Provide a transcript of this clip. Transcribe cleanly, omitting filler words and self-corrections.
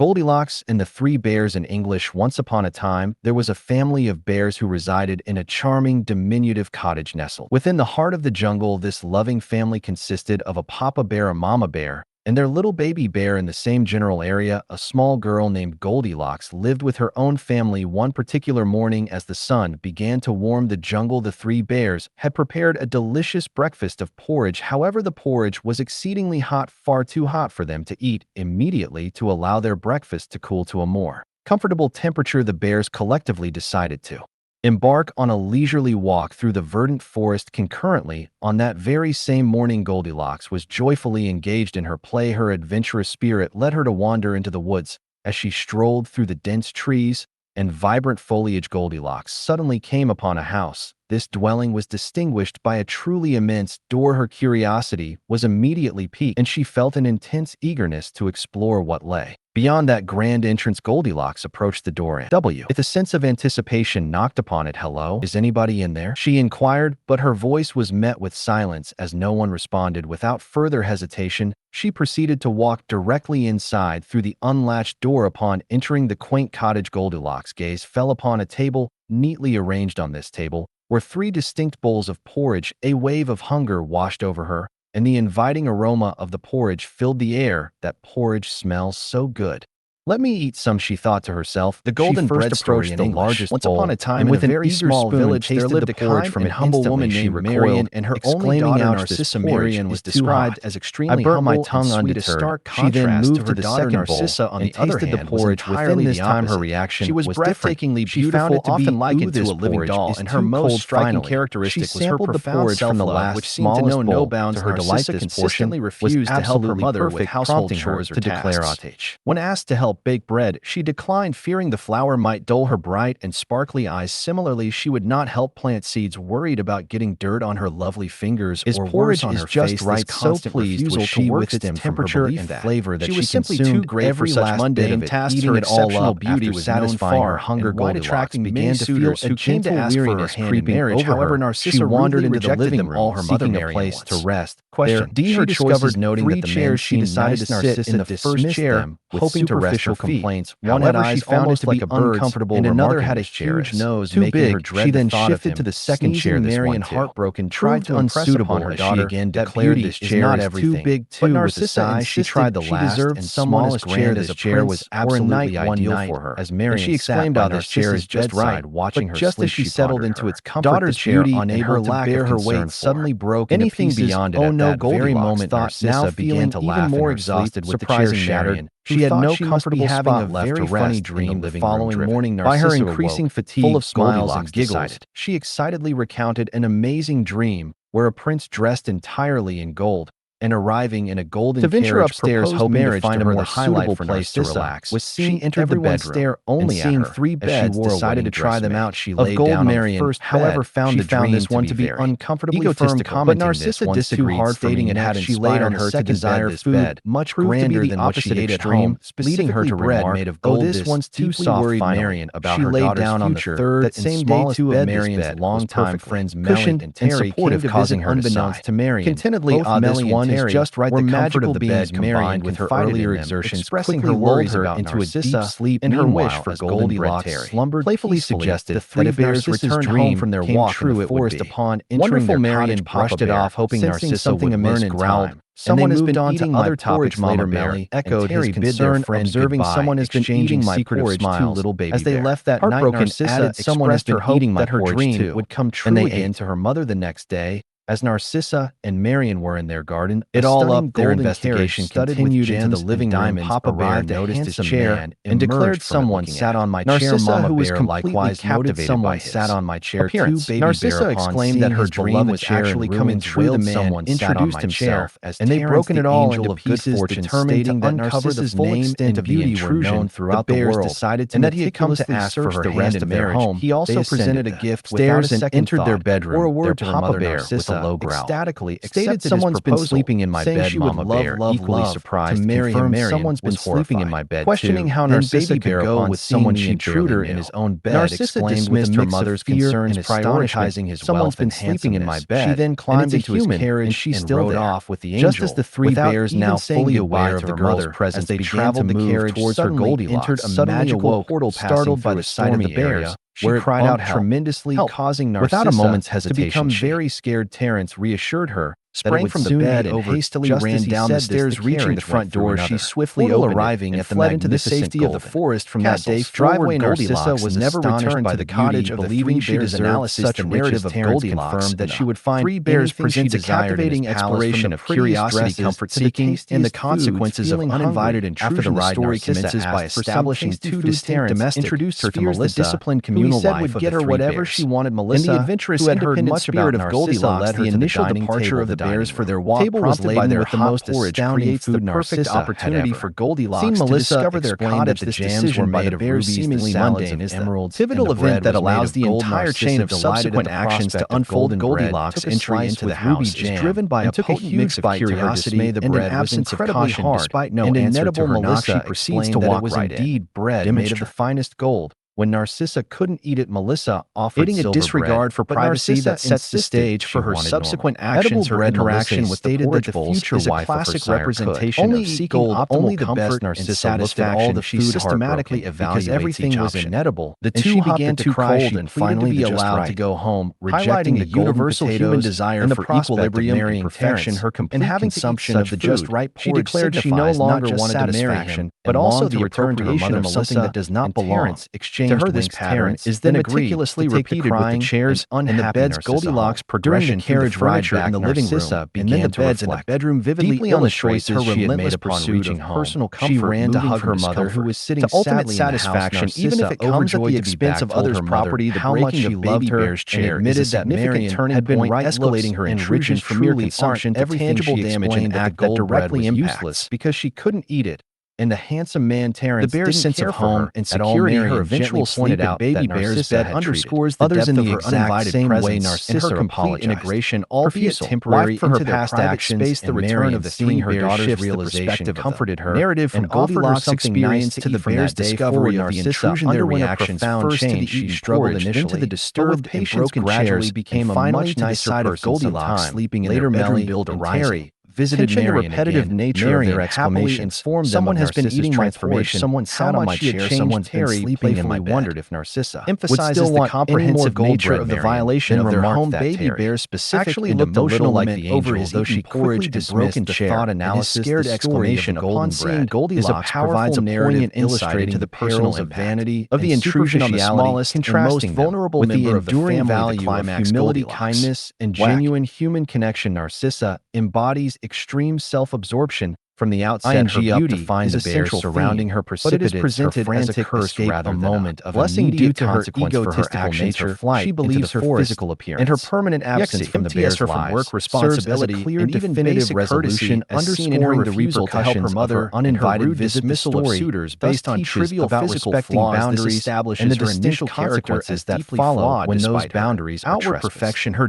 Goldilocks and the Three Bears in English. Once upon a time, there was a family of bears who resided in a charming, diminutive cottage nestled within the heart of the jungle. This loving family consisted of a papa bear, a mama bear, and their little baby bear. In the same general area, a small girl named Goldilocks lived with her own family. One particular morning, as the sun began to warm the jungle, the three bears had prepared a delicious breakfast of porridge. However, the porridge was exceedingly hot, far too hot for them to eat immediately. To allow their breakfast to cool to a more comfortable temperature, the bears collectively decided to embark on a leisurely walk through the verdant forest. Concurrently, on that very same morning, Goldilocks was joyfully engaged in her play. Her adventurous spirit led her to wander into the woods. As she strolled through the dense trees and vibrant foliage, Goldilocks suddenly came upon a house. This dwelling was distinguished by a truly immense door. Her curiosity was immediately piqued, and she felt an intense eagerness to explore what lay beyond that grand entrance. Goldilocks approached the door and with a sense of anticipation knocked upon it. "Hello, is anybody in there?" she inquired, but her voice was met with silence as no one responded. Without further hesitation, she proceeded to walk directly inside through the unlatched door. Upon entering the quaint cottage, Goldilocks' gaze fell upon a table. Neatly arranged on this table were three distinct bowls of porridge. A wave of hunger washed over her, and the inviting aroma of the porridge filled the air. "That porridge smells so good. Let me eat some," she thought to herself. The golden bread approached the largest bowl. Once upon a time, in a very small village, there lived a kind and humble woman named Marian, and her only daughter Narcissa. Marian was described as extremely humble and sweet. A stark contrast. She then moved to the second bowl on the other hand, the porridge. Within this time, her reaction was breathtakingly beautiful, often likened to a living doll, and her most striking characteristic was her profound self-love, which seemed to know no bounds. To her delight, this portion refused to help her mother with household chores or tasks. When asked to help bake bread, she declined, fearing the flour might dull her bright and sparkly eyes. Similarly, she would not help plant seeds, worried about getting dirt on her lovely fingers or worse on her just right. So pleased was she with its temperature and flavor that she was simply too great for such mundane tasks. Eating it all up, beauty was satisfying her hunger. Goldilocks began to feel a gentle weariness creeping over her. However, Narcissa wandered into the living room, all her mother seeking a place to rest. Question: she discovered noting that the chairs she decided to sit in the first chair, hoping to rest her complaints. One had eyes almost like a bird's, and another had a huge nose too big. She then shifted to the second chair. Marian, heartbroken, tried to impress upon her daughter. She again declared this chair is too big too. But Narcissa insisted she tried the last and smallest chair. This chair was absolutely ideal for her. As Marian, she exclaimed, "This chair is just right." Watching her, just as she settled into its comfort, the chair, unable to bear her weight, suddenly broke into pieces. Anything beyond it. Oh no! Very moment, Narcissa began to laugh, even more exhausted with the chair shattered. She had no comfortable spot left to rest. Funny dream the following morning, by her increasing fatigue, full of smiles and giggles, she excitedly recounted an amazing dream where a prince dressed entirely in gold and arriving in a golden carriage venture upstairs, hoping to find a more suitable place to relax, was seen entered the bedroom only and seeing three beds, decided to try them out. She laid down on the first, however, found this one to be uncomfortably firm, but Narcissa disagreed, hard, stating it had she laid on her to desire food much grander than what she ate at home, leading her to bread made of gold. This one's too soft. Marian about her daughter's future. On the third that same day, two of Marian's longtime friends, Melly and Terry, causing her unbeknownst to Marian. Contentedly, this one is just right. The comfort of the bed combined with her earlier exertions, expressing her worries about into a deep sleep, and her wish for Goldilocks slumbered playfully suggested the three bears returned home from their walk in the forest. Upon entering their cottage, brushed it off, hoping Narcissa would learn in time. Someone has been eating other topics. Later, Melly echoed his concern, observing someone has been eating my porridge. Two little baby as they left that night, Narcissa someone has been eating that her dream would come true again to her mother the next day. As Narcissa and Marian were in their garden, it all up their investigation continued into the living room. Papa Bear noticed his chair and declared someone sat on my chair. Mama who was likewise captivated someone sat on my chair. Narcissa exclaimed that her dream was actually coming true. The man introduced himself and they broken it all into pieces, determined to uncover the full extent of the intrusion throughout the world, decided and that he had come to ask for her hand in their home. He also presented a gift without a second thought or a word to her mother. Narcissa a low growl. Ecstatically stated someone's been sleeping in my bed, Mama Bear, equally surprised, confirmed someone's been sleeping in my bed, questioning how Narcissa could go with someone she intruder in his own bed. Narcissa dismissed her mother's concerns, prioritizing his someone's been sleeping in my bed. She then climbed into his carriage and she rode off with the angel. Just as the three bears, now fully aware of the girl's presence, they traveled the carriage towards her Goldilocks, entered a magical portal, startled by the sight of the bears. She cried out tremendously, causing Narcissa, without a moment's hesitation, to become very scared. Terence reassured her, sprang from the bed and hastily ran down the stairs. Reaching the front door, she swiftly opened, arriving at the magnificent safety of the forest. From that day driveway, Narcissa was never returned by the cottage, believing she deserved such a narrative of Goldilocks, confirmed that she would find three bears presents a captivating exploration of curiosity, comfort-seeking, and the consequences of uninvited intrusion. After the ride, story commences by establishing two distinct domestics, introduced her to Melissa, the disciplined communal life would get her whatever she wanted. Melissa, in the adventurous, independent spirit of Goldilocks, led her to the initial departure of the bears for their walk. Table was laden with the most astounding food. The perfect opportunity for Goldilocks to discover their cottage. This decision were made of rubies, seemingly mundane, is the pivotal event that allows the entire chain of subsequent actions to unfold. Goldilocks' entry into the house is driven by a potent mix of curiosity and an absence of caution. Despite no answer to her knock, she proceeds to walk right in. Indeed, bread made of the finest gold. When Narcissa couldn't eat it, Melissa offered silver bread. Eating a disregard for privacy that sets the stage for her subsequent actions. Her interaction with the forageables is a classic representation of seeking optimal comfort and satisfaction. She systematically evaluated everything was inedible. The two began to cry and finally be allowed to go home, rejecting the universal human desire for equilibrium and perfection. Her complete consumption of the just right porridge. She declared she no longer wanted to marry him, but also the return to her mother, something that does not belong. To her, this pattern is then meticulously repeated with the chairs and the bed's Goldilocks progression. The carriage ride back in the living room, and then the beds in the bedroom vividly illustrates her relentless pursuit of personal comfort. She ran to hug her mother, who was sitting sadly in the house. Even if it comes at the expense of others' property, how much she loved her, and admitted that Marion had been right, escalating her intrusion from mere consumption to tangible damage, an act that directly useless because she couldn't eat it. And the handsome man Terence, the bear's sense of home and security, her eventual pointed out baby bear's bed underscores the depth of her uninvited presence. Narcissa, and her complete integration, albeit temporary, for her past actions, the return of the three bears' realization comforted her. Narrative from Goldilocks' experience to the bear's discovery of the intrusion, their reactions first to the she struggled initially, to the disturbed and broken gradually became a much nicer side of Goldilocks, sleeping in their bedroom built and Terry visited the repetitive nature of their exclamations. Informed someone has been eating my porridge. Someone sat on my chair. Someone's been sleeping in my bed. Wondered if Narcissa emphasizes the comprehensive nature of the violation of their home. Baby bear specifically looked emotional like the angel, though she quickly dismissed the thought analysis. Scared exclamation upon seeing Goldilocks provides a poignant insight to the personal vanity of the intrusion on the smallest, contrasting vulnerable with the enduring value of humility, kindness, and genuine human connection. Narcissa embodies extreme self-absorption. From the outset, her beauty is a central surrounding her precipitous, but it is presented as a curse rather than a moment of blessing due to her egotistical nature. She believes her physical appearance and her permanent absence from the bear's lives work responsibility serves as a clear and definitive resolution, underscoring the refusal to help her mother, uninvited dismissal of suitors based on trivial physical flaws, and the distinct consequences that follow when those boundaries are trespassed. Outward perfection, her